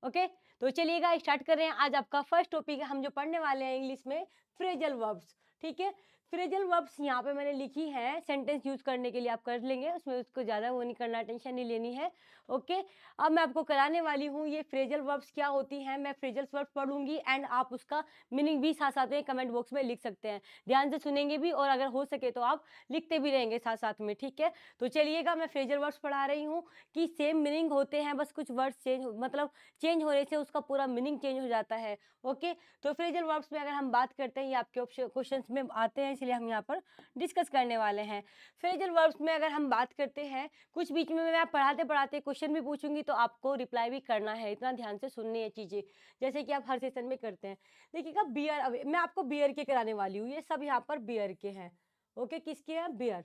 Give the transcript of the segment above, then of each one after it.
Okay, तो चलिएगा start कर रहे हैं। आज आपका फर्स्ट टॉपिक है, हम जो पढ़ने वाले हैं इंग्लिश में फ्रेजल वर्ब्स। ठीक है, फ्रेजल वर्ब्स यहाँ पे मैंने लिखी है सेंटेंस यूज करने के लिए, आप कर लेंगे उसमें, उसको ज़्यादा वो नहीं करना, टेंशन नहीं लेनी है। ओके, अब मैं आपको कराने वाली हूँ ये फ्रेजल वर्ब्स क्या होती हैं। मैं फ्रेजल वर्ब्स पढ़ूंगी एंड आप उसका मीनिंग भी साथ साथ में कमेंट बॉक्स में लिख सकते हैं, ध्यान से सुनेंगे भी और अगर हो सके तो आप लिखते भी रहेंगे साथ साथ में। ठीक है, तो चलिएगा, मैं फ्रेजल वर्ब्स पढ़ा रही हूँ कि सेम मीनिंग होते हैं, बस कुछ वर्ड्स चेंज मतलब चेंज होने से उसका पूरा मीनिंग चेंज हो जाता है। ओके, तो फ्रेजल वर्ब्स में अगर हम बात करते हैं, ये आपके ऑप्शन क्वेश्चंस में आते हैं, इसलिए हम यहाँ पर डिस्कस करने वाले हैं। फ्रेजल वर्ब्स में अगर हम बात करते हैं, कुछ बीच में मैं पढ़ाते पढ़ाते क्वेश्चन भी पूछूंगी तो आपको रिप्लाई भी करना है, इतना ध्यान से सुननी है चीजें, जैसे कि आप हर सेशन में करते हैं। देखिएगा, बियर, मैं आपको बियर के कराने वाली हूँ, ये सब यहाँ पर बियर के हैं। ओके, किसके हैं? बियर।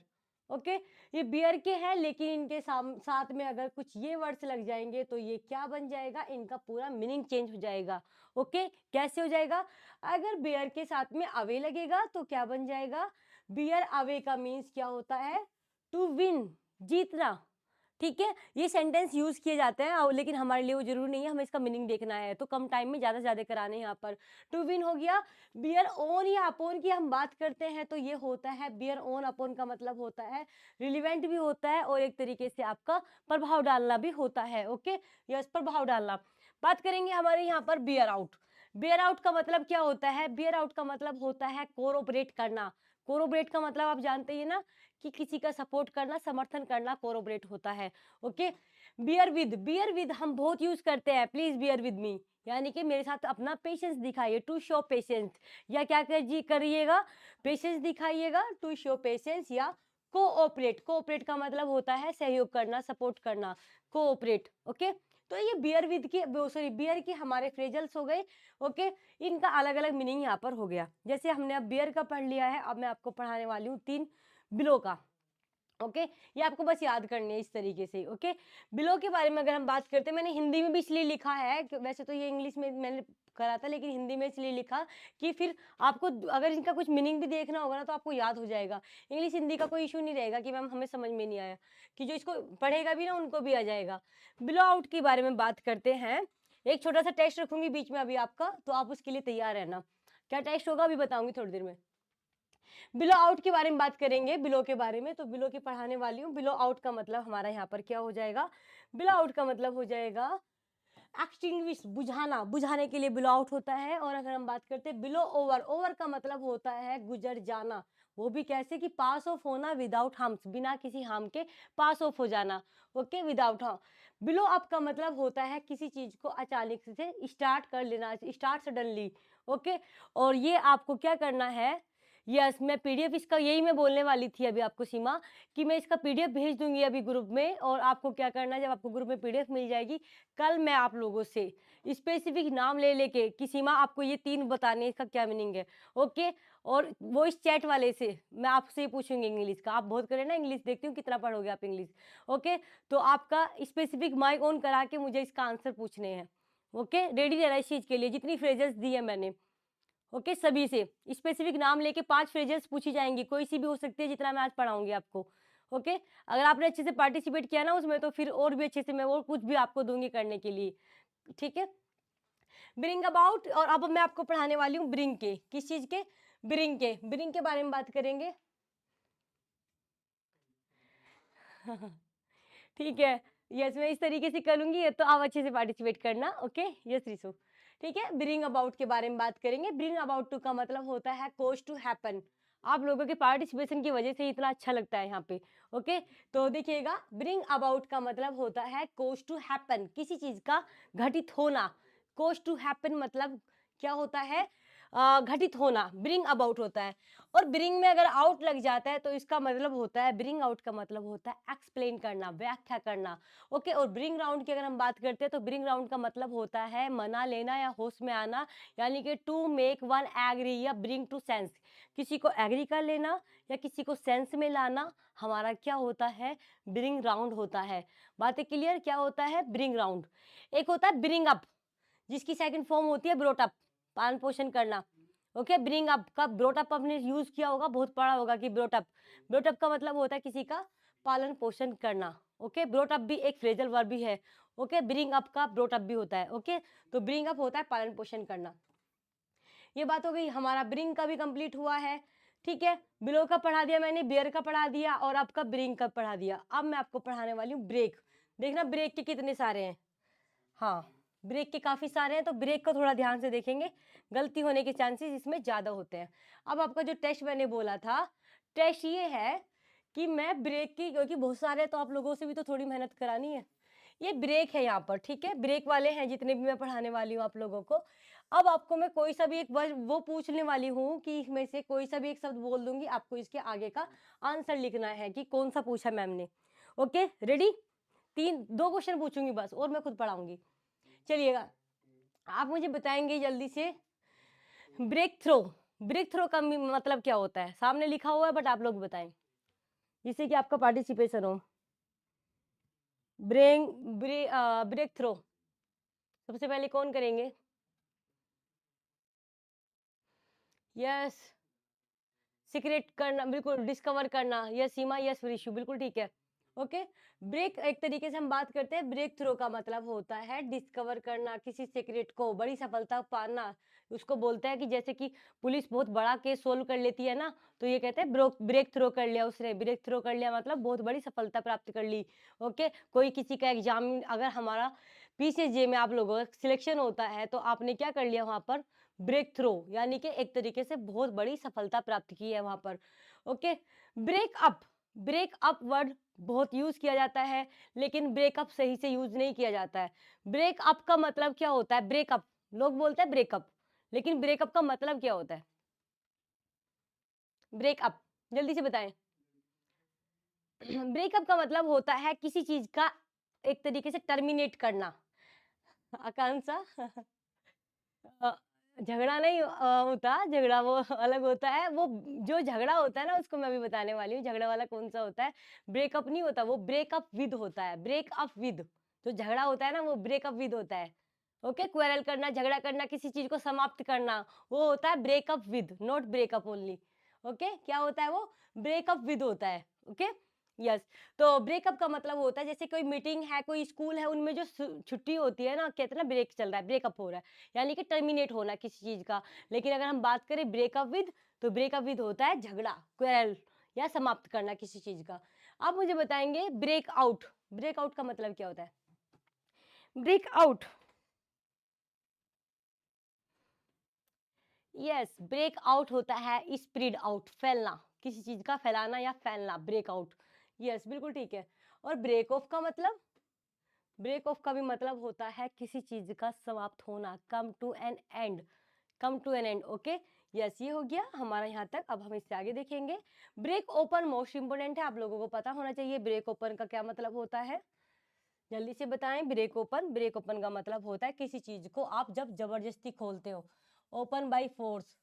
ओके, ये बियर के हैं, लेकिन इनके साथ में अगर कुछ ये वर्ड्स लग जाएंगे तो ये क्या बन जाएगा, इनका पूरा मीनिंग चेंज हो जाएगा। ओके, कैसे हो जाएगा? अगर बियर के साथ में अवे लगेगा तो क्या बन जाएगा? बियर अवे का मीन्स क्या होता है? टू विन, जीतना। ठीक है, ये सेंटेंस यूज किए जाते हैं लेकिन हमारे लिए वो जरूरी नहीं है, हमें इसका मीनिंग देखना है, तो कम टाइम में ज्यादा से ज्यादा कराने हैं यहाँ पर। टू विन हो गया। बियर ओन या अपोन की हम बात करते हैं तो ये होता है, बियर ओन अपोन का मतलब होता है रिलीवेंट भी होता है और एक तरीके से आपका प्रभाव डालना भी होता है। ओके, यस, प्रभाव डालना। बात करेंगे हमारे यहाँ पर बियर आउट। बियर आउट का मतलब क्या होता है? बियर आउट का मतलब होता है कोरोबरेट करना। कोरोबरेट का मतलब आप जानते ही ना कि किसी का सपोर्ट करना, समर्थन करना कोरोबरेट होता है। ओके, बियर विद हम बहुत यूज करते हैं, प्लीज बियर विद मी, यानी कि मेरे साथ अपना पेशेंस दिखाइए, टू शो पेशेंस, या क्या करिएगा, पेशेंस दिखाइएगा, टू शो पेशेंस, या कोऑपरेट। कोऑपरेट का मतलब होता है सहयोग करना, सपोर्ट करना, कोऑपरेट। ओके, तो ये बियर विद की, सॉरी, बियर की हमारे फ्रेजल्स हो गए। ओके, इनका अलग अलग मीनिंग यहाँ पर हो गया। जैसे हमने अब बियर का पढ़ लिया है, अब मैं आपको पढ़ाने वाली हूँ 3 बिलो का। ओके, ये आपको बस याद करनी है इस तरीके से। ओके, बिलो के बारे में अगर हम बात करते हैं, मैंने हिंदी में भी इसलिए लिखा है कि वैसे तो ये इंग्लिश में मैंने करा था, लेकिन हिंदी में इसलिए लिखा कि फिर आपको अगर इनका कुछ मीनिंग भी देखना होगा ना तो आपको याद हो जाएगा। इंग्लिश हिंदी का कोई इशू नहीं रहेगा कि मैम हमें समझ में नहीं आया, कि जो इसको पढ़ेगा भी ना उनको भी आ जाएगा। बिलो आउट के बारे में बात करते हैं, एक छोटा सा टेस्ट रखूंगी बीच में अभी आपका, तो आप उसके लिए तैयार रहना। क्या टेस्ट होगा अभी बताऊंगी थोड़ी देर में। बिलो आउट के बारे में बात करेंगे, बिलो के बारे में, तो बिलो की पढ़ाने वाली हूँ। बिलो आउट का मतलब हमारा यहाँ पर क्या हो जाएगा? बिलो आउट का मतलब हो जाएगा एक्सटिंग्विश, बुझाना, बुझाने के लिए बिलो आउट होता है। और अगर हम बात करते हैं बिलो ओवर, ओवर का मतलब होता है गुजर जाना, वो भी कैसे कि पास ऑफ होना, विदाउट हार्म्स, बिना किसी हार्म के पास ऑफ हो जाना। Okay, without harm. Below up का मतलब होता है किसी चीज को अचानक से स्टार्ट कर लेना, स्टार्ट सडनली। ओके, और ये आपको क्या करना है, यस, मैं पीडीएफ इसका, यही मैं बोलने वाली थी अभी आपको सीमा, कि मैं इसका पीडीएफ भेज दूंगी अभी ग्रुप में, और आपको क्या करना है, जब आपको ग्रुप में पीडीएफ मिल जाएगी, कल मैं आप लोगों से स्पेसिफिक नाम ले लेके कि सीमा आपको ये 3 बताने, इसका क्या मीनिंग है। ओके, और वो इस चैट वाले से मैं आपसे पूछूंगी इंग्लिश का, आप बहुत करें ना इंग्लिश, देखती हूँ कितना पढ़ोगे आप इंग्लिश। ओके, तो आपका स्पेसिफिक माइक ऑन करा के मुझे इसका आंसर पूछने हैं। ओके, रेडी रहना इस चीज के लिए, जितनी फ्रेजेस दी है मैंने। ओके, सभी से स्पेसिफिक नाम लेके 5 फ्रेजेस पूछी जाएंगी, कोई सी भी हो सकती है, जितना मैं आज पढ़ाऊंगी आपको। ओके, अगर आपने अच्छे से पार्टिसिपेट किया ना उसमें, तो फिर और भी अच्छे से मैं और कुछ भी आपको दूंगी करने के लिए। ठीक है, ब्रिंग अबाउट, और अब मैं आपको पढ़ाने वाली हूँ ब्रिंग के, किस चीज के? ब्रिंग के बारे में बात करेंगे। ठीक है, यस, मैं इस तरीके से करूंगी तो आप अच्छे से पार्टिसिपेट करना। Okay, yes Rishu. ठीक है, ब्रिंग अबाउट के बारे में बात करेंगे। ब्रिंग अबाउट टू का मतलब होता है कोज टू हैपन। आप लोगों के पार्टिसिपेशन की वजह से इतना अच्छा लगता है यहाँ पे। ओके, तो देखिएगा, ब्रिंग अबाउट का मतलब होता है कोज टू हैपन, किसी चीज का घटित होना। कोज टू हैपन मतलब क्या होता है? घटित होना, ब्रिंग अबाउट होता है। और ब्रिंग में अगर आउट लग जाता है तो इसका मतलब होता है, ब्रिंग आउट का मतलब होता है एक्सप्लेन करना, व्याख्या करना। ओके, और ब्रिंग राउंड की अगर हम बात करते हैं तो ब्रिंग राउंड का मतलब होता है मना लेना या होश में आना, यानी कि टू मेक वन एग्री या ब्रिंग टू सेंस, किसी को एग्री कर लेना या किसी को सेंस में लाना, हमारा क्या होता है? ब्रिंग राउंड होता है। बातें क्लियर? क्या होता है? Bring round. एक होता है ब्रिंग अप, जिसकी सेकंड फॉर्म होती है ब्रोट अप, पालन पोषण करना। ओके, ब्रिंग अप का ब्रोट अप आपने यूज किया होगा, बहुत पढ़ा होगा कि ब्रोट अप, ब्रोट अप का मतलब होता है किसी का पालन पोषण करना। ओके, ब्रोट अप भी एक फ्रेजल वर्ब भी है। ओके, ब्रिंग अप का ब्रोट अप भी होता है। ओके, तो ब्रिंग अप होता है पालन पोषण करना। ये बात हो गई, हमारा ब्रिंग का भी कंप्लीट हुआ है। ठीक है, बिलो का पढ़ा दिया मैंने, बियर का पढ़ा दिया और आपका ब्रिंग का पढ़ा दिया। अब मैं आपको पढ़ाने वाली हूँ ब्रेक। देखना ब्रेक के कितने सारे हैं। हाँ, ब्रेक के काफी सारे हैं, तो ब्रेक को थोड़ा ध्यान से देखेंगे, गलती होने के चांसेस इसमें ज्यादा होते हैं। अब आपका जो टेस्ट मैंने बोला था, टेस्ट ये है कि मैं ब्रेक की, क्योंकि बहुत सारे हैं तो आप लोगों से भी तो थोड़ी मेहनत करानी है। ये ब्रेक है यहाँ पर, ठीक है, ब्रेक वाले हैं जितने भी मैं पढ़ाने वाली हूँ आप लोगों को। अब आपको मैं कोई सा भी एक वर्ड वो पूछने वाली हूँ कि इसमें से कोई सा भी एक शब्द बोल दूंगी, आपको इसके आगे का आंसर लिखना है कि कौन सा पूछा मैम ने। Okay, ready? 2 क्वेश्चन पूछूंगी बस और मैं खुद पढ़ाऊंगी। चलिएगा, आप मुझे बताएंगे जल्दी से, ब्रेक थ्रो। ब्रेक थ्रो का मतलब क्या होता है? सामने लिखा हुआ है बट आप लोग बताएं, जिससे कि आपका पार्टिसिपेशन हो। ब्रेक थ्रो सबसे पहले कौन करेंगे? यस, सीक्रेट करना, बिल्कुल डिस्कवर करना। यस सीमा, यस रिशु, बिल्कुल ठीक है। ओके, ब्रेक एक तरीके से हम बात करते हैं, ब्रेक थ्रू का मतलब होता है डिस्कवर करना, किसी सीक्रेट को, बड़ी सफलता पाना। उसको बोलते हैं कि जैसे कि पुलिस बहुत बड़ा केस सोल्व कर लेती है ना, तो ये कहते हैं ब्रेक थ्रू कर लिया उसने। ब्रेक थ्रू कर लिया मतलब बहुत बड़ी सफलता प्राप्त कर ली। ओके, कोई किसी का एग्जाम, अगर हमारा पीसीजे में आप लोगों का सिलेक्शन होता है तो आपने क्या कर लिया वहां पर? ब्रेक थ्रू, यानी कि एक तरीके से बहुत बड़ी सफलता प्राप्त की है वहां पर। Okay, breakup. ब्रेकअप वर्ड बहुत यूज किया जाता है, लेकिन ब्रेकअप सही से यूज नहीं किया जाता है। ब्रेकअप का मतलब क्या होता है? ब्रेकअप, लोग बोलते हैं ब्रेकअप, लेकिन ब्रेकअप का मतलब क्या होता है? ब्रेकअप, जल्दी से बताएं। ब्रेकअप का मतलब होता है किसी चीज का एक तरीके से टर्मिनेट करना। आकांक्षा अ, झगड़ा नहीं होता, झगड़ा वो अलग होता है। वो जो झगड़ा होता है ना, उसको मैं अभी बताने वाली हूँ, झगड़ा वाला कौन सा होता है। ब्रेकअप नहीं होता, वो ब्रेकअप विद होता है। ब्रेकअप विद, जो झगड़ा होता है ना, वो ब्रेकअप विद होता है। ओके, क्वेरल करना, झगड़ा करना, किसी चीज को समाप्त करना, वो होता है breakup with, not breakup only. Okay, क्या होता है वो? ब्रेकअप विद होता है। Okay, yes. तो ब्रेकअप का मतलब होता है जैसे कोई मीटिंग है, कोई स्कूल है, उनमें जो छुट्टी होती है ना, कहते हैं ना ब्रेक चल रहा है, ब्रेकअप हो रहा है, यानी कि टर्मिनेट होना किसी चीज का। लेकिन अगर हम बात करें ब्रेकअप विद, तो ब्रेकअप विद होता है झगड़ा, क्वेरल, या समाप्त करना किसी चीज का। आप मुझे बताएंगे ब्रेकआउट। ब्रेकआउट का मतलब क्या होता है? ब्रेकआउट, यस, ब्रेकआउट होता है स्प्रेड आउट, फैलना, किसी चीज का फैलाना या फैलना, ब्रेकआउट। यस, बिल्कुल ठीक है। और ब्रेक ऑफ का मतलब? ब्रेक ऑफ का भी मतलब होता है किसी चीज का समाप्त होना, come to an end, come to an end. Okay, yes, ये हो गया हमारा यहाँ तक। अब हम इससे आगे देखेंगे। ब्रेक ओपन मोस्ट इंपोर्टेंट है, आप लोगों को पता होना चाहिए ब्रेक ओपन का क्या मतलब होता है। जल्दी से बताएं। ब्रेक ओपन, ब्रेक ओपन का मतलब होता है किसी चीज को आप जब जबरदस्ती खोलते हो, open by force.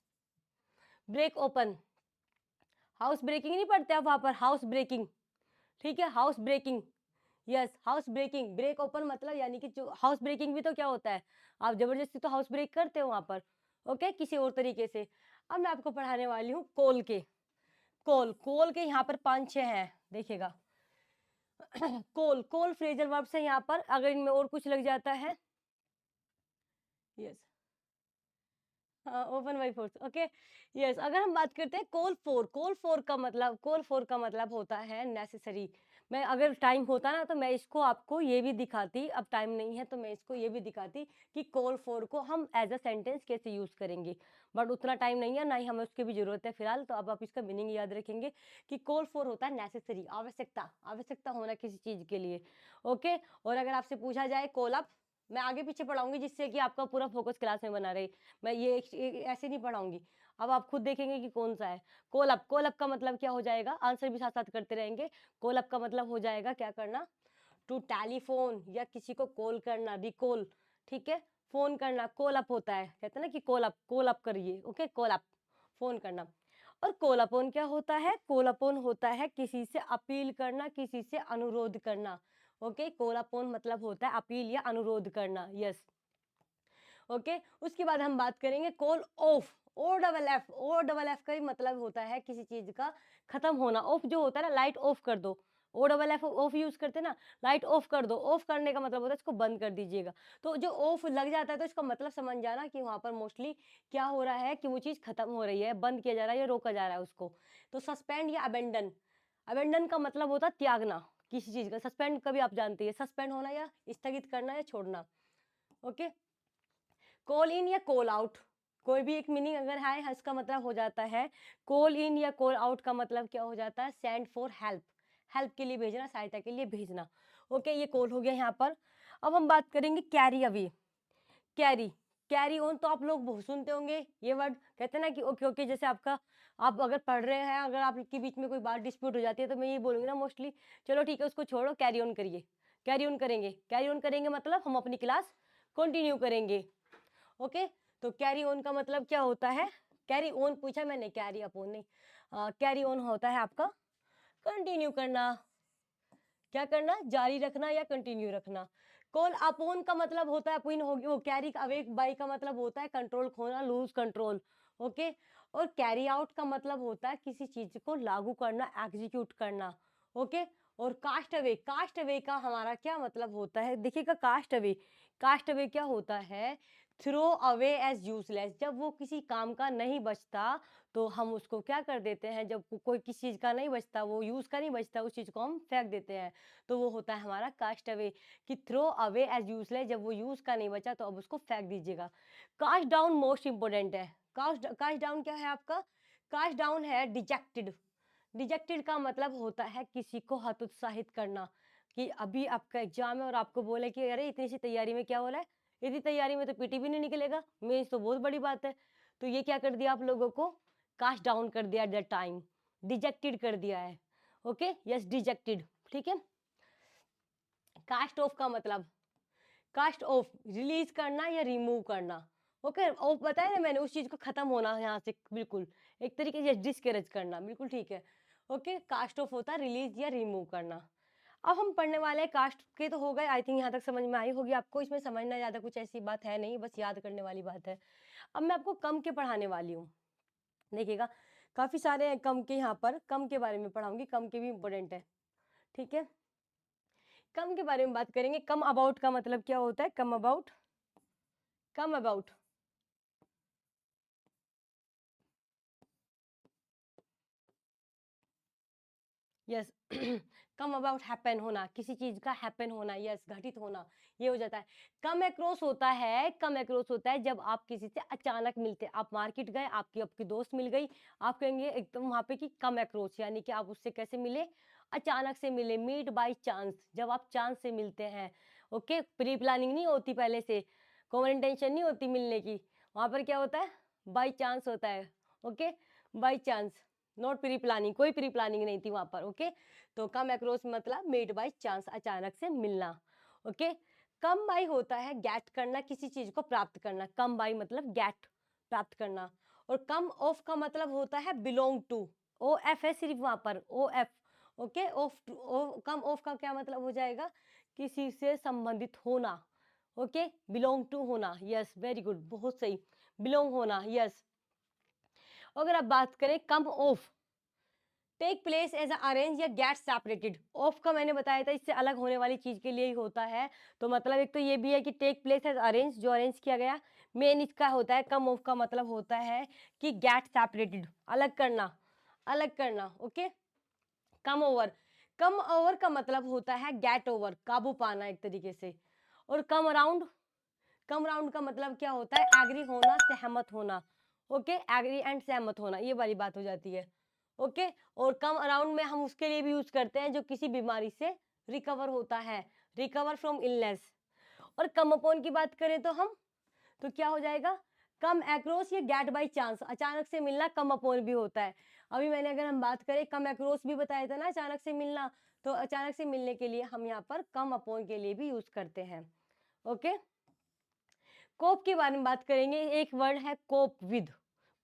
Break open, house breaking नहीं पढ़ते आप वहां पर, हाउस ब्रेकिंग, ठीक है, house breaking. Yes, house breaking. Break open मतलब यानी कि जो हाउस ब्रेकिंग भी तो क्या होता है, आप जबरदस्ती तो हाउस ब्रेक करते हो वहां पर। ओके, किसी और तरीके से। अब मैं आपको पढ़ाने वाली हूँ कोल के। कोल, कोल के यहाँ पर 5-6 हैं, देखिएगा। कोल, कोल फ्रेजल वर्ब से यहाँ पर, अगर इनमें और कुछ लग जाता है, यस, हाँ, open by force. Okay, yes. अगर हम बात करते हैं कोल फोर, कोल फोर का मतलब, कोल फोर का मतलब होता है नेसेसरी। मैं अगर टाइम होता ना तो मैं इसको आपको ये भी दिखाती, अब टाइम नहीं है तो मैं इसको ये भी दिखाती कि कोल फोर को हम एज अ सेंटेंस कैसे यूज करेंगे, बट उतना टाइम नहीं है, ना ही हमें उसकी भी जरूरत है फिलहाल। तो अब आप इसका मीनिंग याद रखेंगे कि कोल फोर होता है नेसेसरी, आवश्यकता, आवश्यकता होना किसी चीज के लिए। ओके, और अगर आपसे पूछा जाए कोल अप, मैं आगे पीछे पढ़ाऊंगी जिससे कि आपका पूरा फोकस क्लास में बना रहे, मैं ये ऐसे नहीं पढ़ाऊंगी। अब आप खुद देखेंगे कि कौन सा है। कोलअप, कोलअप का मतलब क्या हो जाएगा, आंसर भी साथ साथ करते रहेंगे। कोलअप का मतलब हो जाएगा क्या करना, टू टेलीफोन, या किसी को कॉल करना, रिकॉल, ठीक है, फोन करना, कॉल अप होता है, कहते हैं ना कि कॉल अप करिए। ओके, कॉल अप, फोन करना। और कॉल अपोन क्या होता है? कॉल अपोन होता है किसी से अपील करना, किसी से अनुरोध करना। ओके, कॉल अपोन मतलब होता है अपील या अनुरोध करना। Yes, okay. उसके बाद हम बात करेंगे call off, O double F, O double F का ही मतलब होता है किसी चीज का खत्म होना। ऑफ जो होता है ना, लाइट ऑफ कर दो, O double F off use करते हैं ना, लाइट ऑफ कर दो, ऑफ करने का मतलब होता है इसको बंद कर दीजिएगा। तो जो ऑफ लग जाता है तो इसका मतलब समझ जाना कि वहां पर मोस्टली क्या हो रहा है कि वो चीज खत्म हो रही है, बंद किया जा रहा है या रोका जा रहा है उसको। तो सस्पेंड या अबेंडन, अबेंडन का मतलब होता है त्यागना किसी चीज का। सस्पेंड कभी आप जानते हैं, सस्पेंड होना या स्थगित करना या छोड़ना। ओके, कॉल इन या कॉल आउट, कोई भी एक मीनिंग अगर है इसका मतलब हो जाता है कॉल इन या कॉल आउट का मतलब क्या हो जाता है, सेंड फॉर हेल्प, हेल्प के लिए भेजना, सहायता के लिए भेजना। ओके, ये कॉल हो गया यहाँ पर। अब हम बात करेंगे carry away, carry, carry on तो आप लोग बहुत सुनते होंगे ये वर्ड, कहते हैं ना कि ओके ओके, जैसे आपका आप अगर पढ़ रहे हैं, अगर आपके बीच में कोई बात डिस्प्यूट हो जाती है तो मैं ये बोलूंगी ना मोस्टली, चलो ठीक है उसको छोड़ो, कैरी ऑन करिए, कैरी ऑन करेंगे, कैरी ऑन करेंगे मतलब हम अपनी क्लास कंटिन्यू करेंगे। ओके, तो कैरी ऑन का मतलब क्या होता है, कैरी ऑन पूछा मैंने, कैरी अपॉन नहीं। कैरी ऑन होता है आपका कंटिन्यू करना, क्या करना, जारी रखना या कंटिन्यू रखना। कॉल अपॉन का मतलब होता है अपॉन होगी वो, कैरी अवे बाई का मतलब होता है कंट्रोल खोना, लूज कंट्रोल। ओके, और कैरी आउट का मतलब होता है किसी चीज को लागू करना, एग्जीक्यूट करना। ओके, और कास्ट अवे, कास्ट अवे का हमारा क्या मतलब होता है, देखिएगा कास्ट अवे, कास्ट अवे क्या होता है, थ्रो अवे एज यूजलेस, जब वो किसी काम का नहीं बचता तो हम उसको क्या कर देते हैं, जब कोई किसी चीज का नहीं बचता, वो यूज का नहीं बचता, उस चीज को हम फेंक देते हैं, तो वो होता है हमारा कास्ट अवे, कि थ्रो अवे एज यूजलेस, जब वो यूज का नहीं बचा तो अब उसको फेंक दीजिएगा। कास्ट डाउन मोस्ट इंपोर्टेंट है, कास्ट, कास्ट डाउन क्या है आपका, कास्ट डाउन है डिजेक्टेड, डिजेक्टेड का मतलब होता है किसी को हतोत्साहित करना, कि अभी आपका एग्जाम है और आपको बोले कि अरे इतनी सी तैयारी में क्या हो रहा है, इतनी तैयारी में तो पीटी भी नहीं निकलेगा, मेंस तो बहुत बड़ी बात है। तो ये क्या कर दिया आप लोगों को, कास्ट डाउन कर दिया एट द टाइम, डिजेक्टेड कर दिया है। ओके, यस डिजेक्टेड, ठीक है। कास्ट ऑफ का मतलब, कास्ट ऑफ रिलीज करना या रिमूव करना। ओके, ऑफ बताया ना मैंने, उस चीज को खत्म होना यहाँ से, बिल्कुल एक तरीके से डिस्करेज करना, बिल्कुल ठीक है। ओके, कास्ट ऑफ होता है रिलीज या रिमूव करना। अब हम पढ़ने वाले हैं कास्ट के, तो हो गए आई थिंक, यहाँ तक समझ में आई होगी आपको, इसमें समझना ज्यादा कुछ ऐसी बात है नहीं, बस याद करने वाली बात है। अब मैं आपको कम के पढ़ाने वाली हूँ, देखिएगा काफी सारे हैं कम के, यहाँ पर कम के बारे में पढ़ाऊंगी, कम के भी इंपॉर्टेंट है, ठीक है। कम के बारे में बात करेंगे, कम अबाउट का मतलब क्या होता है, come about, come about, yes come about happen होना, किसी चीज का हैपन होना, यस घटित होना, ये हो जाता है। कम अक्रॉस होता है, कम अक्रॉस होता है जब आप किसी से अचानक मिलते, आप मार्केट गए, आपकी आपकी दोस्त मिल गई, आप कहेंगे एकदम वहां पे कि कम अक्रॉस, यानी कि आप उससे कैसे मिले, अचानक से मिले, मीट बाय चांस, जब आप चांस से मिलते हैं। ओके, प्री प्लानिंग नहीं होती पहले से, कॉमन इंटेंशन नहीं होती मिलने की, वहां पर क्या होता है, बाय चांस होता है। Okay, by chance, not pre planning, कोई प्री प्लानिंग नहीं थी वहां पर। ओके, तो कम अक्रॉस मतलब मेड बाय चांस, अचानक से मिलना। ओके, कम बाय होता है गेट करना, किसी चीज को प्राप्त करना, कम बाय मतलब गेट, प्राप्त करना। और कम ऑफ का मतलब होता है बिलोंग टू, ओ एफ है सिर्फ वहां पर, O F. Okay, of to, come of का क्या मतलब हो जाएगा, किसी से संबंधित होना। ओके, बिलोंग टू होना, यस वेरी गुड, बहुत सही, बिलोंग होना, यस। अगर आप बात करें come of, take place as arrange या गेट सेपरेटेड, ऑफ का मैंने बताया था इससे अलग होने वाली चीज के लिए ही होता है, तो मतलब एक तो ये भी है कि टेक प्लेस एज अरेंज, जो अरेंज किया गया, मेन इसका होता है। कम ऑफ का मतलब होता है कि गेट सेपरेटेड, अलग करना, अलग करना। Okay, come over, come over का मतलब होता है गेट ओवर, काबू पाना एक तरीके से। और कम अराउंड, कम राउंड का मतलब क्या होता है, एग्री होना, सहमत होना। ओके, एग्री एंड सहमत होना, ये वाली बात हो जाती है। ओके, और कम अराउंड में हम उसके लिए भी यूज करते हैं जो किसी बीमारी से रिकवर होता है, रिकवर फ्रॉम इलनेस। और कम अपॉन की बात करें तो हम, तो क्या हो जाएगा, कम एक्रॉस या गेट बाई चांस, अचानक से मिलना कम अपॉन भी होता है। अभी मैंने अगर हम बात करें कम एक्रॉस भी बताया था ना, अचानक से मिलना, तो अचानक से मिलने के लिए हम यहाँ पर कम अपॉन के लिए भी यूज करते हैं। ओके, कोप के बारे में बात करेंगे, एक वर्ड है कोप विद,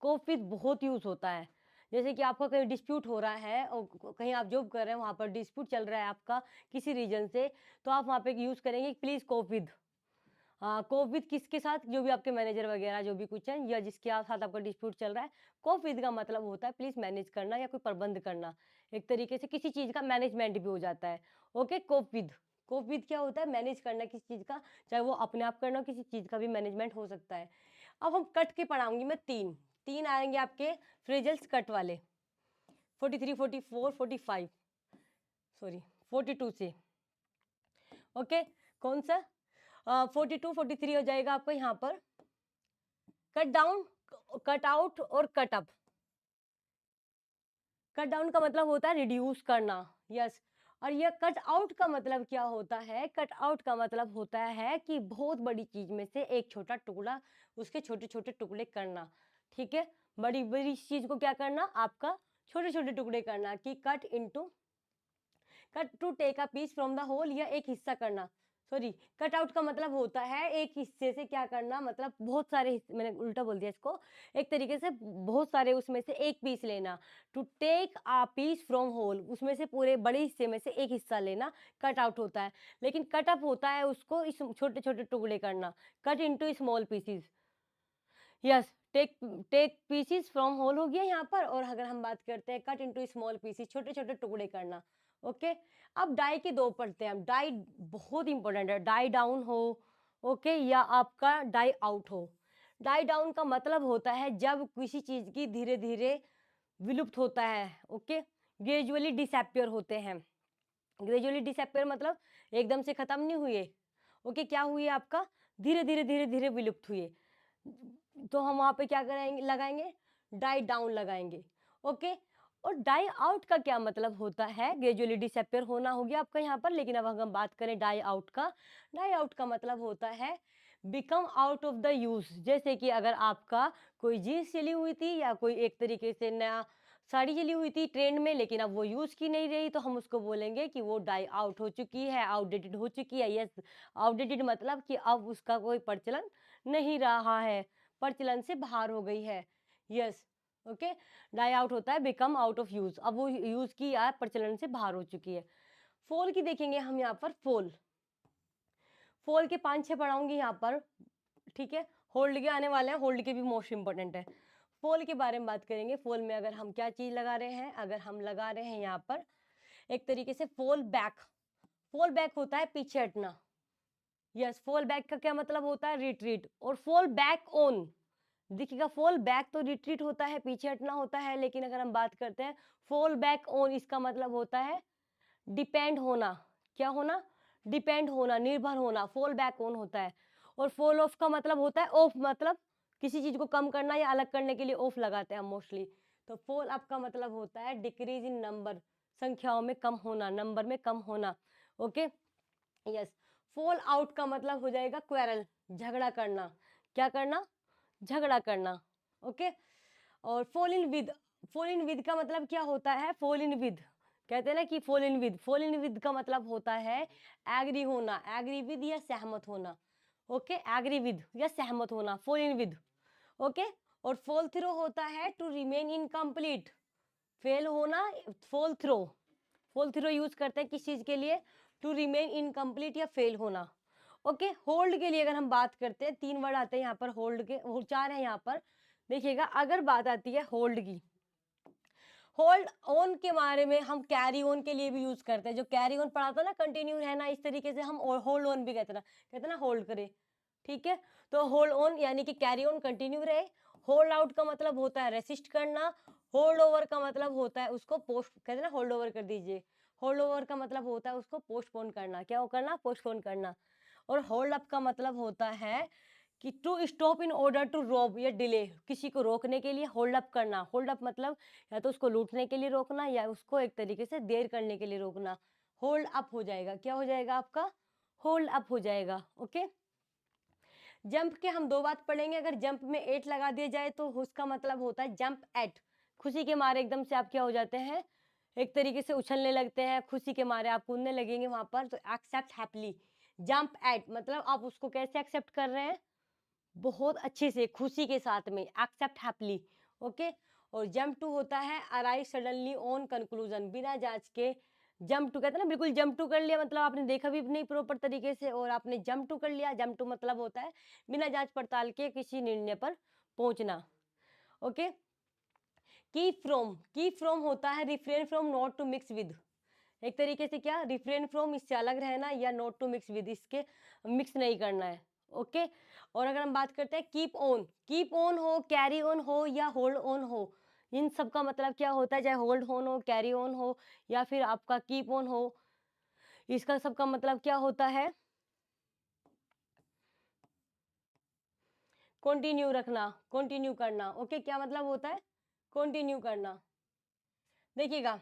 कोप विद बहुत यूज होता है। जैसे कि आपका कहीं डिस्प्यूट हो रहा है और कहीं आप जॉब कर रहे हैं, वहां पर डिस्प्यूट चल रहा है आपका किसी रीजन से, तो आप वहां पे यूज करेंगे प्लीज कोप विद। हाँ, कोप विद किसके साथ, जो भी आपके मैनेजर वगैरह जो भी कुछ है, या जिसके साथ आपका डिस्प्यूट चल रहा है, कोप विद का मतलब होता है प्लीज मैनेज करना या कोई प्रबंध करना, एक तरीके से किसी चीज का मैनेजमेंट भी हो जाता है। ओके, कोप विद क्या होता है? मैनेज करना किसी चीज का, चाहे वो अपने आप करना, किसी चीज का भी मैनेजमेंट हो सकता है। अब हम कट के पढ़ाऊंगी मैं तीन तीन आएंगे आपके फ्रेजल्स कट वाले, 43, 44, 45, सॉरी 42 से। ओके, कौन सा? 42, 43 हो जाएगा आपको यहाँ पर कट डाउन, कट आउट और कट अप। कट डाउन का मतलब होता है रिड्यूस करना, यस। और ये कट आउट का मतलब क्या होता है? कट आउट का मतलब होता है कि बहुत बड़ी चीज में से एक छोटा टुकड़ा, उसके छोटे छोटे टुकड़े करना। ठीक है, बड़ी बड़ी चीज को क्या करना? आपका छोटे छोटे टुकड़े करना, कि cut to take a piece from the whole, या एक हिस्सा करना। सॉरी, कट आउट का मतलब होता है एक हिस्से से क्या करना, मतलब बहुत सारे हिस्से, मैंने उल्टा बोल दिया इसको, एक तरीके से बहुत सारे उसमें से एक पीस लेना। To take a piece from whole, उसमें से पूरे बड़े हिस्से में से एक हिस्सा लेना कट आउट होता है। लेकिन कट अप होता है उसको इस छोटे छोटे टुकड़े करना, cut into small pieces. Yes, take take pieces from whole हो गया यहाँ पर। और अगर हम बात करते हैं कट इनटू स्मॉल पीसीस, छोटे छोटे टुकड़े करना। ओके, अब डाई के दो पढ़ते हैं हम। डाई बहुत इंपॉर्टेंट है, डाई डाउन हो, ओके, या आपका डाई आउट हो। डाई डाउन का मतलब होता है जब किसी चीज की धीरे धीरे विलुप्त होता है। ओके, ग्रेजुअली डिसअपियर होते हैं। ग्रेजुअली डिसअपियर मतलब एकदम से खत्म नहीं हुए। ओके, क्या हुई आपका? धीरे धीरे धीरे धीरे विलुप्त हुए। तो हम वहां पे क्या कराएंगे? लगाएंगे डाई डाउन लगाएंगे। ओके, और डाई आउट का क्या मतलब होता है? ग्रेजुअली डिसअपियर होना हो गया आपका यहाँ पर। लेकिन अब अगर हम बात करें डाई आउट का, डाई आउट का मतलब होता है become out of the use. जैसे कि अगर आपका कोई जीन्स चली हुई थी या कोई एक तरीके से नया साड़ी चली हुई थी ट्रेंड में, लेकिन अब वो यूज की नहीं रही, तो हम उसको बोलेंगे कि वो डाई आउट हो चुकी है, आउटडेटेड हो चुकी है। यस, आउटडेटेड मतलब कि अब उसका कोई प्रचलन नहीं रहा है, प्रचलन से बाहर हो गई है। यस, ओके, डाई आउट होता है बिकम आउट ऑफ यूज, अब वो यूज की या प्रचलन से बाहर हो चुकी है। फोल की देखेंगे हम यहाँ पर। फोल के 5-6 पढ़ाऊंगी यहाँ पर। ठीक है, होल्ड के आने वाले हैं, होल्ड के भी मोस्ट इंपॉर्टेंट है। फोल के बारे में बात करेंगे। फोल में अगर हम क्या चीज लगा रहे हैं? अगर हम लगा रहे हैं यहाँ पर एक तरीके से फोल बैक। फोल बैक होता है पीछे हटना। यस, फॉल बैक का क्या मतलब होता है? रिट्रीट। और फॉल बैक ऑन, देखिएगा, फॉल बैक तो रिट्रीट होता है, पीछे हटना होता है। लेकिन अगर हम बात करते हैं फॉल बैक ऑन, इसका मतलब होता है डिपेंड होना। क्या होना? डिपेंड होना, निर्भर होना, फॉल बैक ऑन होता है। और फॉल ऑफ का मतलब होता है ऑफ, मतलब किसी चीज को कम करना या अलग करने के लिए ऑफ लगाते हैं हम मोस्टली। तो फॉल अप का मतलब होता है डिक्रीज इन नंबर, संख्याओं में कम होना, नंबर में कम होना। Okay, yes. फॉल आउट का मतलब हो जाएगा क्वेरल, झगड़ा करना। क्या करना? झगड़ा करना। ओके, और फॉल इन विद का मतलब क्या होता है? फॉल इन विद, कहते हैं ना कि फॉल इन विद का मतलब होता है एग्री होना, एग्री विद या सहमत होना। ओके, एग्री विद या सहमत होना, फॉल इन विद। ओके, और फॉल थ्रो होता है टू रिमेन इनकम्प्लीट, फेल होना। Fall through, fall through use करते हैं किस चीज के लिए? टू रिमेन इनकम्प्लीट या फेल होना। ओके, होल्ड के लिए अगर हम बात करते हैं, 3 वर्ड आते हैं यहाँ पर होल्ड के, 4 है यहाँ पर। देखिएगा, अगर बात आती है होल्ड की, होल्ड ऑन के बारे में हम कैरी ऑन के लिए भी यूज करते हैं। जो कैरी ऑन पढ़ा था ना, कंटिन्यू रहना, इस तरीके से हम होल्ड ऑन भी कहते ना होल्ड करे। ठीक है, तो होल्ड ऑन यानी कि कैरी ऑन, कंटिन्यू रहे। होल्ड आउट का मतलब होता है रेसिस्ट करना। होल्ड ओवर का मतलब होता है उसको पोस्ट, कहते ना होल्ड ओवर कर दीजिए। होल्ड ओवर का मतलब होता है उसको पोस्टपोन करना। क्या करना? पोस्टपोन करना। और होल्ड अप का मतलब होता है कि to stop in order to rob या डिले, किसी को रोकने के लिए होल्ड अप करना। होल्ड अप मतलब या तो उसको लूटने के लिए रोकना या उसको एक तरीके से देर करने के लिए रोकना। होल्ड अप हो जाएगा, क्या हो जाएगा आपका? होल्ड अप हो जाएगा। ओके, जंप के हम 2 बात पढ़ेंगे। अगर जंप में एट लगा दिया जाए तो उसका मतलब होता है जंप एट, खुशी के मारे एकदम से आप क्या हो जाते हैं? एक तरीके से उछलने लगते हैं, खुशी के मारे आप कूदने लगेंगे वहां पर। तो एक्सेप्ट हैप्पीली, जंप एट मतलब आप उसको कैसे एक्सेप्ट कर रहे हैं? बहुत अच्छे से, खुशी के साथ में, एक्सेप्ट हैप्पीली। ओके, और जंप टू होता है अराइव सडनली ऑन कंक्लूजन, बिना जांच के जंप टू, कहते हैं ना बिल्कुल जंप टू कर लिया, मतलब आपने देखा भी नहीं प्रॉपर तरीके से और आपने जंप टू कर लिया। जंप टू मतलब होता है बिना जांच पड़ताल के किसी निर्णय पर पहुंचना। ओके, कीप फ्रॉम होता है refrain from, not to mix with. एक तरीके से क्या, रिफ्रेन फ्रॉम इससे अलग रहना, या नॉट टू मिक्स विद इसके मिक्स नहीं करना है। ओके। और अगर हम बात करते हैं कीप ऑन हो, कैरी ऑन हो या होल्ड ऑन हो, इन सब का मतलब क्या होता है, चाहे होल्ड ऑन हो, कैरी ऑन हो या फिर आपका कीप ऑन हो, इसका सबका मतलब क्या होता है, कंटिन्यू रखना, कंटिन्यू करना। ओके, क्या मतलब होता है, कंटिन्यू करना। देखिएगा,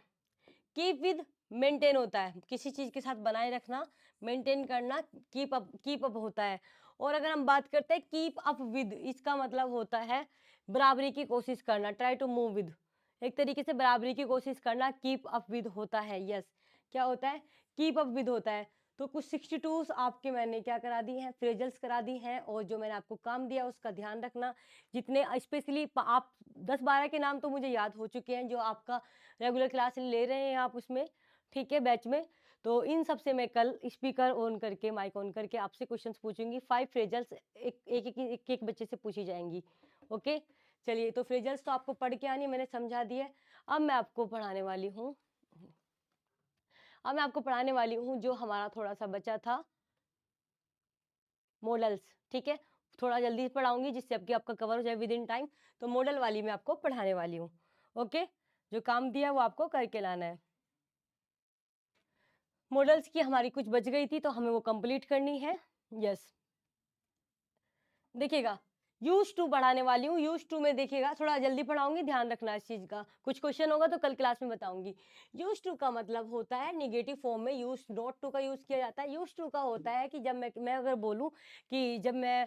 कीप विद मेंटेन होता है, किसी चीज के साथ बनाए रखना, मेंटेन करना, कीप अप होता है। और अगर हम बात करते हैं कीप अप विद, इसका मतलब होता है बराबरी की कोशिश करना, ट्राई टू मूव विद। एक तरीके से बराबरी की कोशिश करना कीप अप विद होता है। यस, क्या होता है, कीप अप विद होता है। तो कुछ 62 आपके मैंने क्या करा दी हैं, फ्रेजल्स करा दी हैं, और जो मैंने आपको काम दिया उसका ध्यान रखना। जितने स्पेशली आप 10-12 के नाम तो मुझे याद हो चुके हैं, जो आपका रेगुलर क्लास ले रहे हैं आप उसमें, ठीक है, बैच में। तो इन सब से मैं कल स्पीकर ऑन करके, माइक ऑन करके आपसे क्वेश्चंस पूछूंगी। 5 फ्रेजल्स एक बच्चे से पूछी जाएंगी। ओके, चलिए, तो फ्रेजल्स तो आपको पढ़ के आनी, मैंने समझा दिया। अब मैं आपको पढ़ाने वाली हूँ, जो हमारा थोड़ा सा बचा था, मॉडल्स। ठीक है, थोड़ा जल्दी पढ़ाऊंगी जिससे आपका कवर हो जाए विद इन टाइम। तो मॉडल वाली मैं आपको पढ़ाने वाली हूँ। ओके, जो काम दिया वो आपको करके लाना है। मॉडल्स की हमारी कुछ बच गई थी तो हमें वो कंप्लीट करनी है। यस, देखिएगा, यूज टू पढ़ाने वाली हूँ। यूज टू में देखिएगा, थोड़ा जल्दी पढ़ाऊंगी, ध्यान रखना इस चीज का। कुछ क्वेश्चन होगा तो कल क्लास में बताऊंगी। यूज टू का मतलब होता है निगेटिव फॉर्म में यूज नॉट टू का यूज किया जाता है। यूज टू का होता है कि जब मैं अगर बोलूँ कि जब मैं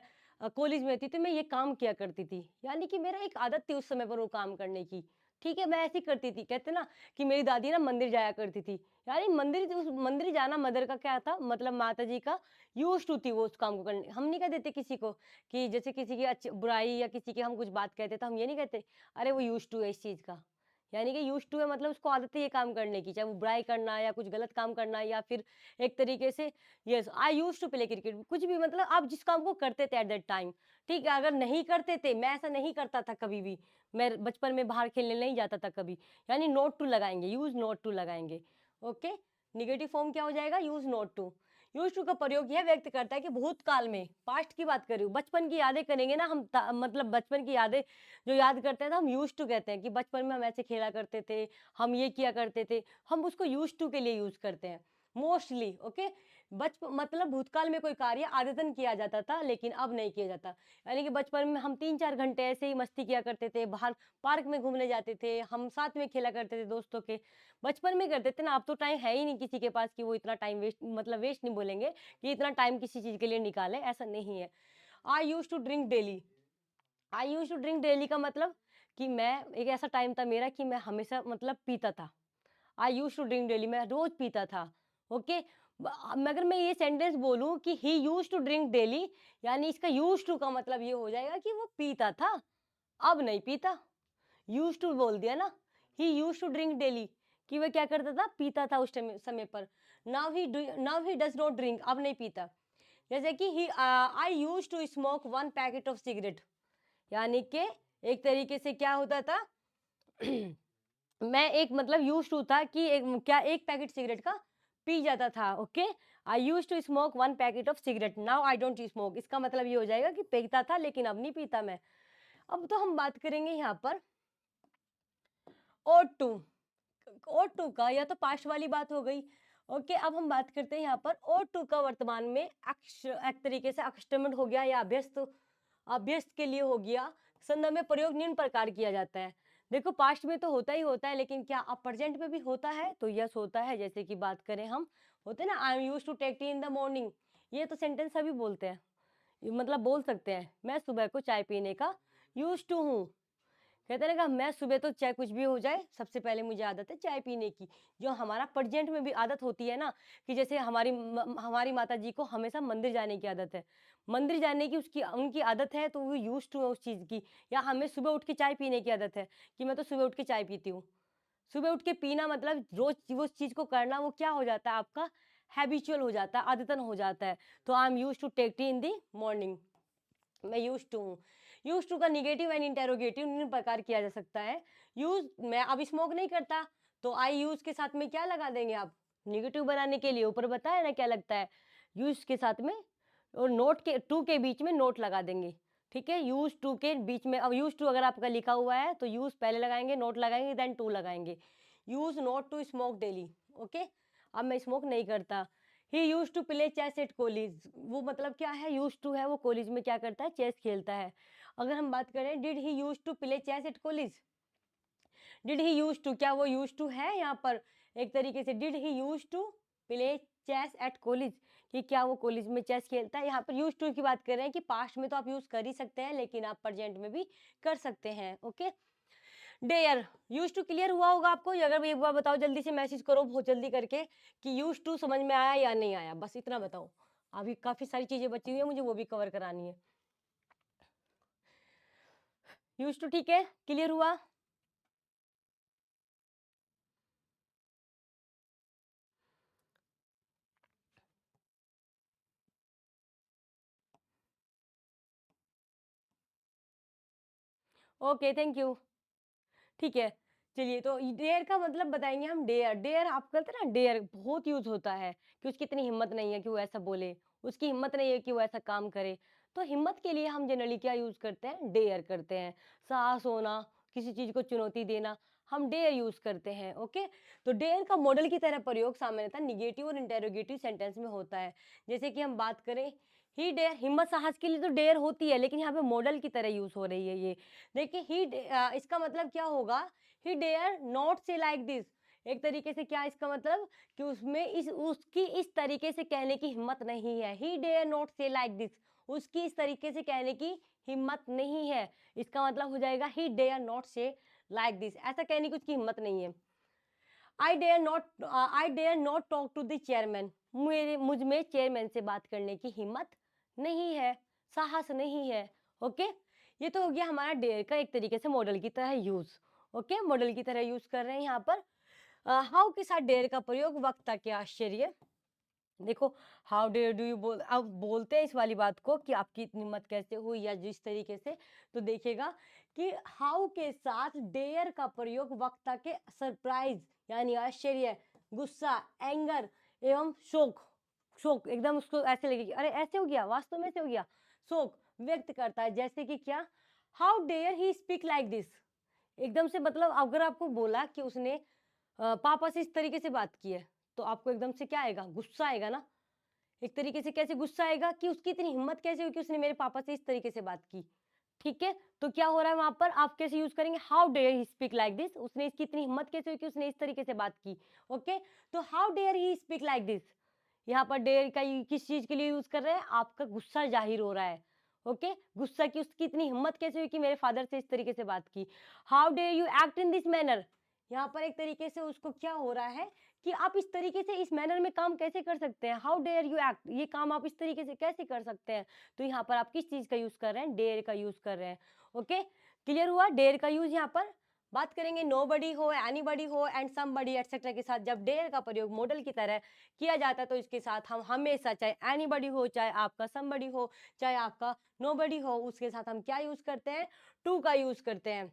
कॉलेज में थी तो मैं ये काम किया करती थी, यानी कि मेरा एक आदत थी उस समय पर वो काम करने की। ठीक है, मैं ऐसी करती थी, कहते ना कि मेरी दादी ना मंदिर जाया करती थी, यानी मंदिर जाना मदर का क्या था, मतलब माता जी का यूज टू थी वो उस काम को करने। हम नहीं कह देते किसी को कि जैसे किसी की अच्छी बुराई या किसी की हम कुछ बात कहते तो हम ये नहीं कहते अरे वो यूज टू है इस चीज का, यानी कि यूज टू है मतलब उसको आदत है ये काम करने की, चाहे वो बुराई करना या कुछ गलत काम करना, या फिर एक तरीके से yes I use to play cricket, कुछ भी, मतलब आप जिस काम को करते थे एट दैट टाइम। ठीक है, अगर नहीं करते थे, मैं ऐसा नहीं करता था कभी भी, मैं बचपन में बाहर खेलने नहीं जाता था कभी, यानी नोट टू लगाएंगे, यूज नोट टू लगाएंगे। ओके, निगेटिव फॉर्म क्या हो जाएगा, use not to. Use to का प्रयोग यह व्यक्त करता है कि भूतकाल में, पास्ट की बात कर रही हूँ, बचपन की यादें करेंगे ना हम, मतलब बचपन की यादें जो याद करते हैं तो हम यूज टू कहते हैं कि बचपन में हम ऐसे खेला करते थे, हम ये किया करते थे, हम उसको यूज टू के लिए यूज करते हैं मोस्टली। ओके, बचपन मतलब भूतकाल में कोई कार्य आदतन किया जाता था लेकिन अब नहीं किया जाता, यानी कि बचपन में हम 3-4 घंटे ऐसे ही मस्ती किया करते थे, बाहर पार्क में घूमने जाते थे, हम साथ में खेला करते थे दोस्तों के, बचपन में करते थे ना। अब तो टाइम है ही नहीं किसी के पास कि वो इतना टाइम वेस्ट, मतलब वेस्ट नहीं बोलेंगे कि इतना टाइम किसी चीज के लिए निकाले, ऐसा नहीं है। I use to drink daily, I use to drink daily का मतलब कि मैं, एक ऐसा टाइम था मेरा कि मैं हमेशा मतलब पीता था। आई यूज टू ड्रिंक डेली, मैं रोज पीता था। ओके, अगर मैं ये सेंटेंस बोलूं कि ही यूज टू ड्रिंक डेली, यानी इसका यूज टू का मतलब ये हो जाएगा कि वो पीता था, अब नहीं पीता। यूज टू बोल दिया ना, ही यूज टू ड्रिंक डेली, कि वह क्या करता था, पीता था उस समय पर। Now he does not drink, अब नहीं पीता। जैसे कि he I use to smoke 1 packet of cigarette, यानी कि एक तरीके से क्या होता था मैं एक मतलब यूज टू था कि एक पैकेट सिगरेट का पी जाता था। Okay, I use to smoke 1 packet of cigarette, now I don't smoke, इसका मतलब ये हो जाएगा कि पीता था लेकिन अब नहीं पीता मैं। अब तो हम बात करेंगे यहाँ पर और टू, और टू का, या तो पास्ट वाली बात हो गई। ओके, अब हम बात करते हैं यहाँ पर और टू का वर्तमान में एक तरीके से अकस्टमड हो गया या अभ्यस्त, अभ्यस्त के लिए हो गया। संदर्भ में प्रयोग निम्न प्रकार किया जाता है। देखो, पास्ट में तो होता ही होता है, लेकिन क्या अब प्रेजेंट में भी होता है, तो यस होता है। जैसे कि बात करें हम, होते ना, I am use to take tea in the morning, ये तो सेंटेंस सभी बोलते हैं, मतलब बोल सकते हैं, मैं सुबह को चाय पीने का यूज टू हूँ। कहते हैं ना कि मैं सुबह तो चाहे कुछ भी हो जाए, सबसे पहले मुझे आदत है चाय पीने की। जो हमारा प्रेजेंट में भी आदत होती है ना, कि जैसे हमारी माता जी को हमेशा मंदिर जाने की आदत है, मंदिर जाने की उसकी उनकी आदत है, तो वो यूज टू है उस चीज़ की। या हमें सुबह उठ के चाय पीने की आदत है कि मैं तो सुबह उठ के चाय पीती हूँ। सुबह उठ के पीना मतलब रोज वो चीज़ को करना, वो क्या हो जाता है आपका, हैबिचुअल हो जाता है, आदतन हो जाता है। तो I am use to take tea in the morning. मैं यूज टू हूँ। यूज टू का निगेटिव एंड इंटेरोगेटिव निम्न प्रकार किया जा सकता है। यूज, मैं अब स्मोक नहीं करता, तो आई यूज के साथ में क्या लगा देंगे आप, निगेटिव बनाने के लिए ऊपर बताया ना क्या लगता है, यूज के साथ में और नोट के टू के बीच में नोट लगा देंगे। ठीक है, यूज टू के बीच में, अब यूज टू अगर आपका लिखा हुआ है तो यूज पहले लगाएंगे, नोट लगाएंगे, देन टू लगाएंगे। Use not to smoke daily. Okay, अब मैं स्मोक नहीं करता। He use to play chess at college, वो मतलब क्या है, यूज टू है, वो कॉलेज में क्या करता है, चेस खेलता है। अगर हम बात करें did he use to play chess at college, did he use to, क्या वो यूज टू है यहाँ पर एक तरीके से, did he use to play chess at college, कि क्या वो कॉलेज में चेस खेलता है। यहाँ पर यूज टू की बात कर रहे हैं कि पास्ट में तो आप यूज कर ही सकते हैं, लेकिन आप प्रेजेंट में भी कर सकते हैं। Okay, dare, use to clear हुआ होगा आपको, अगर भी एक बार बताओ, जल्दी से मैसेज करो बहुत जल्दी करके कि यूज टू समझ में आया या नहीं आया, बस इतना बताओ। अभी काफी सारी चीजें बची हुई है, मुझे वो भी कवर करानी है। यूज टू ठीक है, क्लियर हुआ? Okay, thank you. ठीक है, चलिए, तो डेयर का मतलब बताएंगे हम। डेयर, डेयर आप करते ना, डेयर बहुत यूज होता है कि उसकी इतनी हिम्मत नहीं है कि वो ऐसा बोले, उसकी हिम्मत नहीं है कि वो ऐसा काम करे। तो हिम्मत के लिए हम जनरली क्या यूज करते हैं, डेयर करते हैं। साहस होना, किसी चीज को चुनौती देना, हम डेयर यूज करते हैं। ओके, तो डेयर का मॉडल की तरह प्रयोग सामान्यतः निगेटिव और इंटेरोगेटिव सेंटेंस में होता है। जैसे कि हम बात करें, ही डेयर, हिम्मत साहस के लिए तो डेयर होती है, लेकिन यहाँ पे मॉडल की तरह यूज हो रही है ये। देखिए, इसका मतलब क्या होगा, ही dare not say like this, एक तरीके से क्या इसका मतलब कि उसमें इस उसकी इस तरीके से कहने की हिम्मत नहीं है। ही dare not say like this, उसकी इस तरीके से कहने की हिम्मत नहीं है। इसका मतलब हो जाएगा he dare not say like this, ऐसा कहने की उसकी हिम्मत नहीं है। I dare not talk to the chairman, मेरे मुझ में चेयरमैन से बात करने की हिम्मत नहीं है, साहस नहीं है। ओके, ये तो हो गया हमारा डेयर का एक तरीके से मॉडल की तरह यूज। ओके, मॉडल की तरह यूज कर रहे हैं यहाँ पर। हाउ के साथ डेयर का प्रयोग, वक्ता के आश्चर्य। देखो, हाउ डेयर डू यू बोल, अब बोलते हैं इस वाली बात को कि आपकी इतनी हिम्मत कैसे हुई या जिस तरीके से, तो देखिएगा कि हाउ के साथ डेयर का प्रयोग वक्ता के सरप्राइज यानी आश्चर्य, गुस्सा, एंगर एवं शोक, शोक एकदम उसको ऐसे लगे कि अरे ऐसे हो गया, वास्तव में ऐसे हो गया, शोक व्यक्त करता है। जैसे कि क्या, how dare he speak like this, एकदम से मतलब अगर आपको बोला कि उसने पापा से इस तरीके से बात की है, तो आपको एकदम से क्या आएगा, गुस्सा आएगा ना। एक तरीके से कैसे गुस्सा आएगा कि उसकी इतनी हिम्मत कैसे हुई कि उसने मेरे पापा से इस तरीके से बात की। ठीक है, तो क्या हो रहा है वहां पर, आप कैसे यूज करेंगे, how dare he speak like this, उसने इसकी इतनी हिम्मत कैसे हुई कि उसने इस तरीके से बात की। ओके, तो how dare he speak like this, यहाँ पर डेयर का किस चीज के लिए यूज कर रहे हैं, आपका गुस्सा जाहिर हो रहा है। ओके, गुस्सा की उसकी इतनी हिम्मत कैसे हुई कि मेरे फादर से इस तरीके से बात की। How dare you act in this manner, यहाँ पर एक तरीके से उसको क्या हो रहा है कि आप इस तरीके से इस मैनर में काम कैसे कर सकते हैं, हाउ डेयर यू एक्ट, ये काम आप इस तरीके से कैसे कर सकते हैं। तो यहाँ पर आप किस चीज का यूज कर रहे हैं, डेयर का यूज कर रहे हैं। ओके, क्लियर हुआ डेयर का यूज। यहाँ पर बात करेंगे नोबडी हो, एनीबडी हो एंड समबडी एटसेट्रा के साथ जब डेयर का प्रयोग मॉडल की तरह किया जाता है, तो इसके साथ हम हमेशा, चाहे एनीबडी हो, चाहे आपका समबडी हो, चाहे आपका नोबडी हो, उसके साथ हम क्या यूज करते हैं, टू का यूज करते हैं।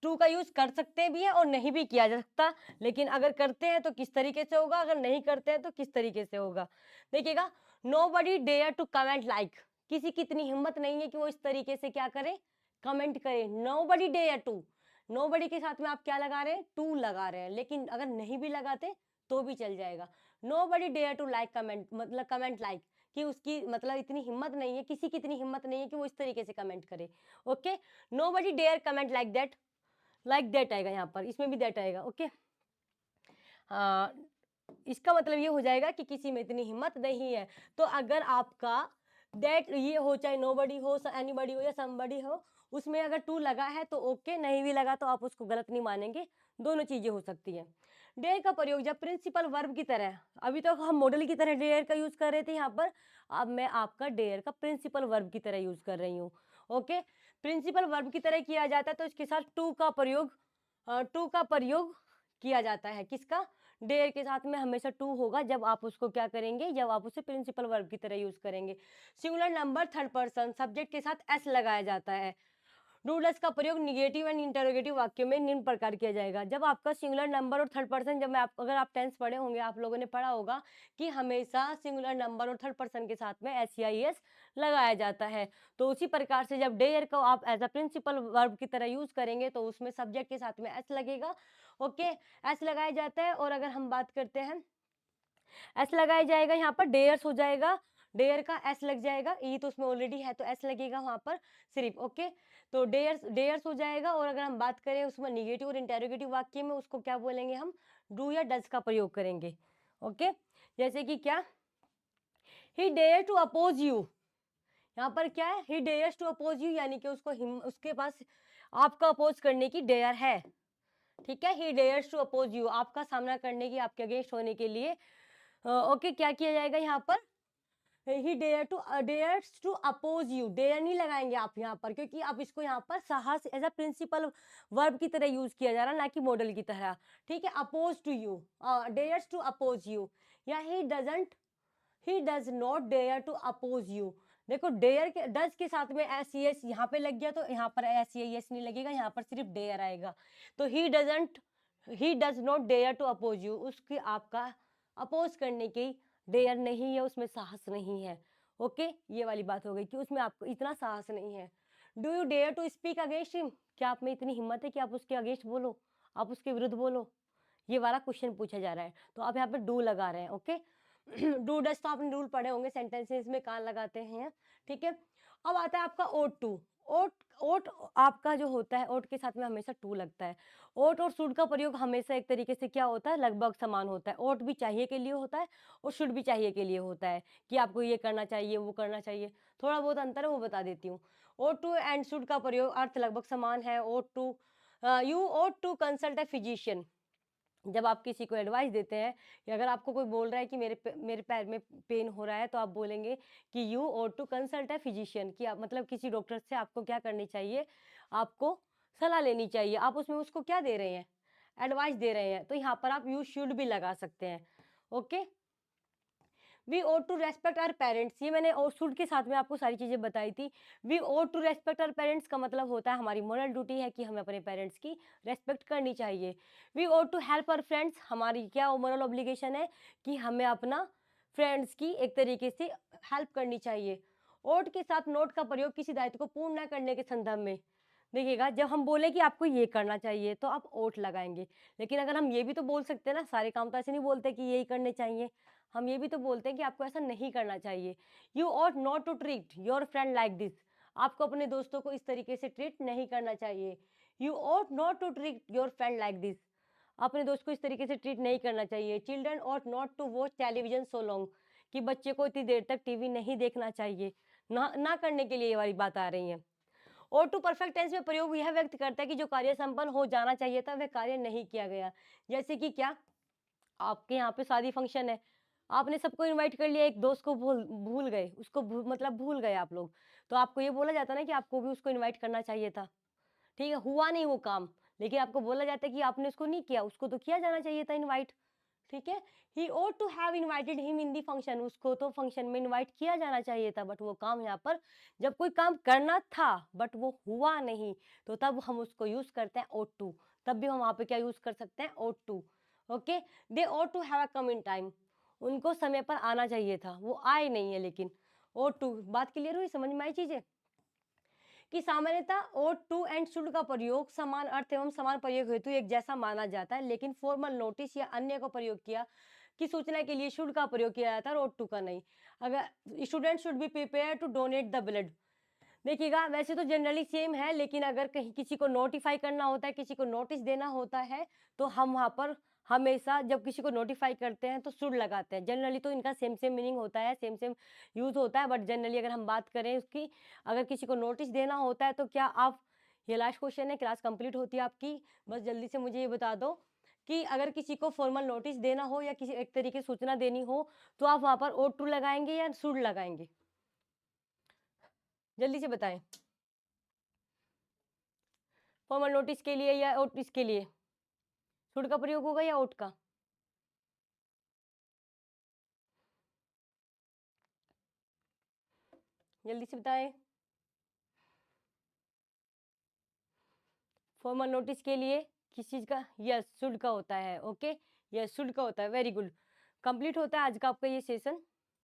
टू का यूज कर सकते भी है और नहीं भी किया जा सकता, लेकिन अगर करते हैं तो किस तरीके से होगा, अगर नहीं करते हैं तो किस तरीके से होगा। देखिएगा, nobody dare to comment like, किसी की इतनी हिम्मत नहीं है कि वो इस तरीके से क्या करे, कमेंट करे। Nobody dare to, nobody के साथ में आप क्या लगा रहे हैं, टू लगा रहे हैं, लेकिन अगर नहीं भी लगाते तो भी चल जाएगा। Nobody dare to like comment, मतलब कमेंट लाइक, कि उसकी मतलब इतनी हिम्मत नहीं है, किसी की इतनी हिम्मत नहीं है कि वो इस तरीके से कमेंट करे। Okay, nobody dare comment like that, like that आएगा यहाँ पर, इसमें भी दैट आएगा। ओके, इसका मतलब ये हो जाएगा कि किसी में इतनी हिम्मत नहीं है। तो अगर आपका दैट ये हो, चाहे नोबडी हो, एनीबडी हो या समबडी हो, उसमें अगर टू लगा है तो ओके, नहीं भी लगा तो आप उसको गलत नहीं मानेंगे, दोनों चीजें हो सकती है। डेयर का प्रयोग जब प्रिंसिपल वर्ब की तरह, अभी तो हम मॉडल की तरह डेयर का यूज कर रहे थे यहाँ पर, अब मैं आपका डेयर का प्रिंसिपल वर्ब की तरह यूज कर रही हूँ। ओके, प्रिंसिपल वर्ब की तरह किया जाता है तो इसके साथ टू का प्रयोग किया जाता है। किसका, डेयर के साथ में हमेशा टू होगा जब आप उसको क्या करेंगे, जब आप उसे प्रिंसिपल वर्ब की तरह यूज करेंगे। Singular number third person subject के साथ एस लगाया जाता है। डूडल्स का प्रयोग निगेटिव एंड इंटरोगेटिव वाक्यों में निम्न प्रकार किया जाएगा। जब आपका सिंगुलर नंबर और थर्ड पर्सन, जब मैं आप अगर आप टेंस पढ़े होंगे, आप लोगों ने पढ़ा होगा कि हमेशा सिंगुलर नंबर और थर्ड पर्सन के साथ में एस या एस लगाया जाता है। तो उसी प्रकार से जब डेयर को आप एज अ प्रिंसिपल वर्ब की तरह यूज करेंगे तो उसमें सब्जेक्ट के साथ में एस लगेगा। ओके, एस लगाया जाता है। और अगर हम बात करते हैं, एस लगाया जाएगा यहाँ पर, डेयर्स हो जाएगा, डेयर का एस लग जाएगा, ई तो उसमें ऑलरेडी है तो एस लगेगा वहां पर सिर्फ। ओके, तो डेयर्स डेयर्स हो जाएगा। और अगर हम बात करें उसमें निगेटिव और इंटेरोगेटिव वाक्य में, उसको क्या बोलेंगे हम, डू या डज का प्रयोग करेंगे। ओके, जैसे कि क्या, he dare to oppose you, यहाँ पर क्या है, he dares to oppose you, यानी कि उसके पास आपका अपोज करने की डेयर है। ठीक है, he dares to oppose you, आपका सामना करने की, आपके अगेंस्ट होने के लिए। ओके, क्या किया जाएगा यहाँ पर, he dares to oppose you, dare नहीं लगाएंगे आप यहाँ पर, क्योंकि आप इसको यहाँ पर साहस एज अ प्रिंसिपल वर्ब की तरह यूज किया जा रहा है, ना कि मॉडल की तरह। ठीक है, oppose to you, dares to oppose you, या he does not dare to oppose you. देखो, डेयर के डज के साथ में एस एस यहाँ पे लग गया, तो यहाँ पर एस एस नहीं लगेगा, यहाँ पर सिर्फ डेयर आएगा। तो he does not dare to oppose you, उसकी आपका अपोज करने की डेयर नहीं है, उसमें साहस नहीं है। ओके, ये वाली बात हो गई कि उसमें आपको इतना साहस नहीं है। Do you dare to speak against him, क्या आप में इतनी हिम्मत है कि आप उसके अगेंस्ट बोलो, आप उसके विरुद्ध बोलो, ये वाला क्वेश्चन पूछा जा रहा है। तो आप यहाँ पे डू लगा रहे हैं। ओके, डू डज तो आपने रूल पढ़े होंगे, सेंटेंसेस में कहाँ लगाते हैं। ठीक है, अब आता है आपका ओट टू। ओट ओट आपका जो होता है, ओट के साथ में हमेशा टू लगता है। ओट और शुड का प्रयोग हमेशा एक तरीके से क्या होता है, लगभग समान होता है। ओट भी चाहिए के लिए होता है और शुड भी चाहिए के लिए होता है, कि आपको ये करना चाहिए, वो करना चाहिए। थोड़ा बहुत अंतर है, वो बता देती हूँ। ओट टू एंड शुड का प्रयोग अर्थ लगभग समान है। Ought to, you ought to consult a physician, जब आप किसी को एडवाइस देते हैं, या अगर आपको कोई बोल रहा है कि मेरे पैर में पेन हो रहा है, तो आप बोलेंगे कि यू और टू कंसल्ट ए फिजिशियन, कि आप मतलब किसी डॉक्टर से आपको क्या करनी चाहिए, आपको सलाह लेनी चाहिए। आप उसमें उसको क्या दे रहे हैं, एडवाइस दे रहे हैं, तो यहाँ पर आप यू शुड भी लगा सकते हैं। Okay, we ought to respect our parents, ये मैंने और शुड के साथ में आपको सारी चीजें बताई थी। We ought to respect our parents का मतलब होता है हमारी मोरल ड्यूटी है कि हमें अपने पेरेंट्स की रेस्पेक्ट करनी चाहिए। We ought to help our friends, हमारी क्या मोरल ऑब्लिगेशन है कि हमें अपना फ्रेंड्स की एक तरीके से हेल्प करनी चाहिए। ओट के साथ नोट का प्रयोग किसी दायित्व को पूर्ण न करने के संदर्भ में, देखिएगा, जब हम बोले कि आपको ये करना चाहिए तो आप ओट लगाएंगे। लेकिन अगर हम ये भी तो बोल सकते हैं ना, सारे काम तो ऐसे नहीं बोलते कि यही करने चाहिए, हम ये भी तो बोलते हैं कि आपको ऐसा नहीं करना चाहिए। You ought not to treat your friend like this, आपको अपने दोस्तों को इस तरीके से ट्रीट नहीं करना चाहिए। You ought not to treat your friend like this, अपने दोस्त को इस तरीके से ट्रीट नहीं करना चाहिए। Children ought not to watch television so long, कि बच्चे को इतनी देर तक टीवी नहीं देखना चाहिए, ना करने के लिए ये वाली बात आ रही है। और टू परफेक्ट टेंस में प्रयोग यह व्यक्त करता है कि जो कार्य संपन्न हो जाना चाहिए था वह कार्य नहीं किया गया। जैसे कि क्या, आपके यहाँ पे शादी फंक्शन है, आपने सबको इनवाइट कर लिया, एक दोस्त को भूल भूल गए, उसको मतलब भूल गए आप लोग, तो आपको ये बोला जाता ना कि आपको भी उसको इनवाइट करना चाहिए था। ठीक है, हुआ नहीं वो काम, लेकिन आपको बोला जाता है कि आपने उसको नहीं किया, उसको तो किया जाना चाहिए था इनवाइट। ठीक है, he ought to have invited him in the function, उसको तो फंक्शन में इनवाइट किया जाना चाहिए था, बट वो काम यहाँ पर, जब कोई काम करना था बट वो हुआ नहीं, तो तब हम उसको यूज करते हैं ought टू, तब भी हम वहां पे क्या यूज कर सकते हैं, ought to. Okay, they ought to have come in time, उनको समय पर आना चाहिए था, वो आए नहीं है, लेकिन ought टू, बात क्लियर हुई, समझ में आई चीजें, कि सामान्यतः ought टू एंड शुड का प्रयोग समान अर्थ एवं समान प्रयोग हेतु एक जैसा माना जाता है, लेकिन फॉर्मल नोटिस या अन्य को प्रयोग किया की सूचना के लिए शुड का प्रयोग किया जाता है, ought टू का नहीं। अगर student should be prepare to donate the blood, देखिएगा, वैसे तो जनरली सेम है, लेकिन अगर कहीं किसी को नोटिफाई करना होता है, किसी को नोटिस देना होता है, तो हम वहाँ पर हमेशा जब किसी को नोटिफाई करते हैं तो शुड लगाते हैं। जनरली तो इनका सेम सेम मीनिंग होता है, सेम सेम यूज होता है, बट जनरली अगर हम बात करें उसकी, अगर किसी को नोटिस देना होता है तो क्या आप, ये लास्ट क्वेश्चन है, क्लास कंप्लीट होती है आपकी, बस जल्दी से मुझे ये बता दो कि अगर किसी को फॉर्मल नोटिस देना हो या किसी एक तरीके से सूचना देनी हो, तो आप वहाँ पर ought टू लगाएंगे या शुड लगाएंगे, जल्दी से बताएं। फॉर्मल नोटिस के लिए या ought इसके लिए, शुड का प्रयोग होगा या ought का? जल्दी से बताएं। फॉर्मल नोटिस के लिए किस चीज़ का? यस, शुड का होता है। ओके, यस शुड का होता है। वेरी गुड, कंप्लीट होता है आज का आपका ये सेशन।